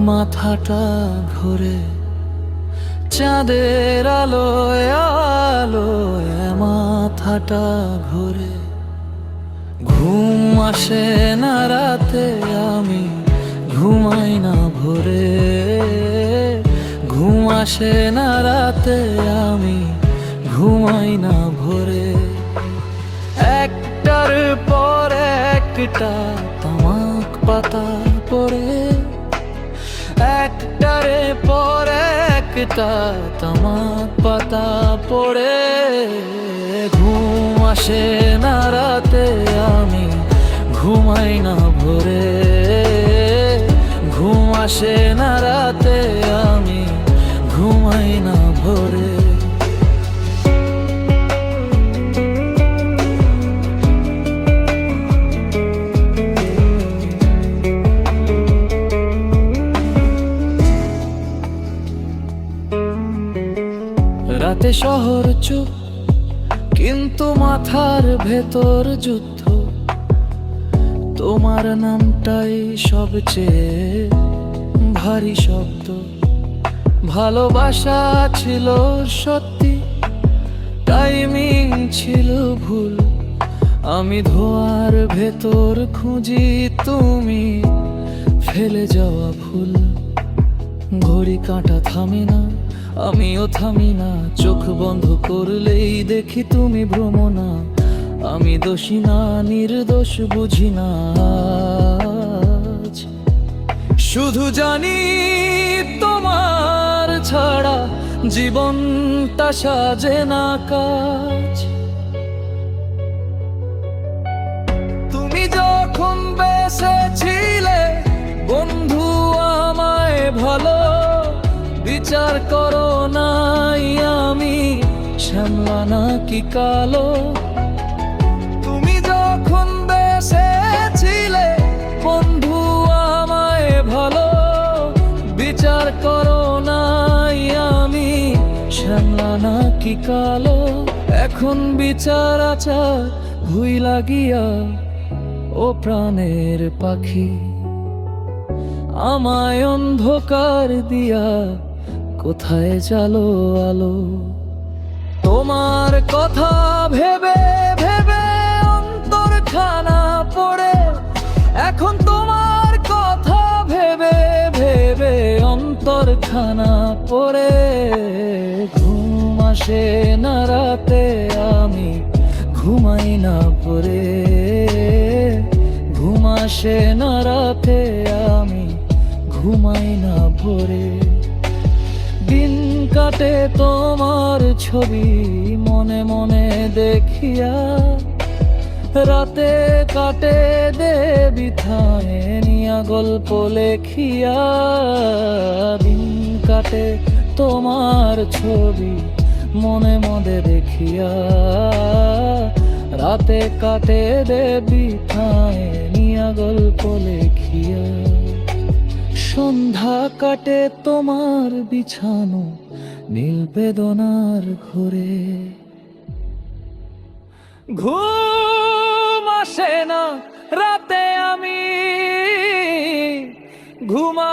মাথাটা ঘোরে চাঁদের আলোয় আলোয়, মাথাটা ঘোরে। ঘুম আসে না রাতে, আমি ঘুমাই না ভোরে। ঘুম আসে না রাতে, আমি ঘুমাই না ভোরে। একটার পর একটা তামাক পাতা পড়ে, একটারে পর একটা তামাক পাতা পড়ে। ঘুম আসে না রাতে, আমি ঘুমাই না ভোরে। ঘুম আসে না রাতে, আমি ঘুমাই না ভোরে। রাতে শহর চুপ, কিন্তু মাথার ভেতর যুদ্ধ। তোমার নামটাই সবচেয়ে ভারী শব্দ। ভালোবাসা ছিল সত্যি, টাইমিং ছিল ভুল। আমি ধোঁয়ার ভেতর খুঁজি তুমি ফেলে যাওয়া ভুল। ঘড়ি কাঁটা থামে না, আমিও থামি না। চোখ বন্ধ করলেই দেখি তুমি ভ্রমণা। আমি দোষী না, নির্দোষ বুঝি না আজ। শুধু জানি তোমার ছাড়া জীবনটা সাজে না কাজ। তুমি যখন বেঁচেছিলে বন্ধু আমায় ভালো বিচার করো নাই, আমি শ্যামলা নাকি কালো। তুমি যখন বেঁচেছিলে বন্ধু আমায় ভালো বিচার করো নাই, আমি শ্যামলা নাকি কালো। এখন বিচার আচার ভুই লাগিয়া ও প্রাণের পাখি, আমায় অন্ধকার দিয়া কোথায় জালো আলো। তোমার কথা ভেবে ভেবে অন্তর খানা পড়ে। এখন তোমার কথা ভেবে ভেবে অন্তর খানা পড়ে। ঘুম আসে না রাতে, আমি ঘুমাই না ভোরে। ঘুম আসে না রাতে, আমি ঘুমাই না ভোরে। দিন কাটে তোমার ছবি মনে মনে দেখিয়া, রাতে কাটে দেবী থানে নিয়া গল্প লেখিয়া। দিন কাটে তোমার ছবি মনে মনে দেখিয়া, রাতে কাটে দেবী থানে নিয়া গল্প লেখিয়া। সন্ধ্যা কাটে তোমার বিছানো নীল বেদনার ঘরে। ঘুম আসে না রাতে, আমি ঘুমা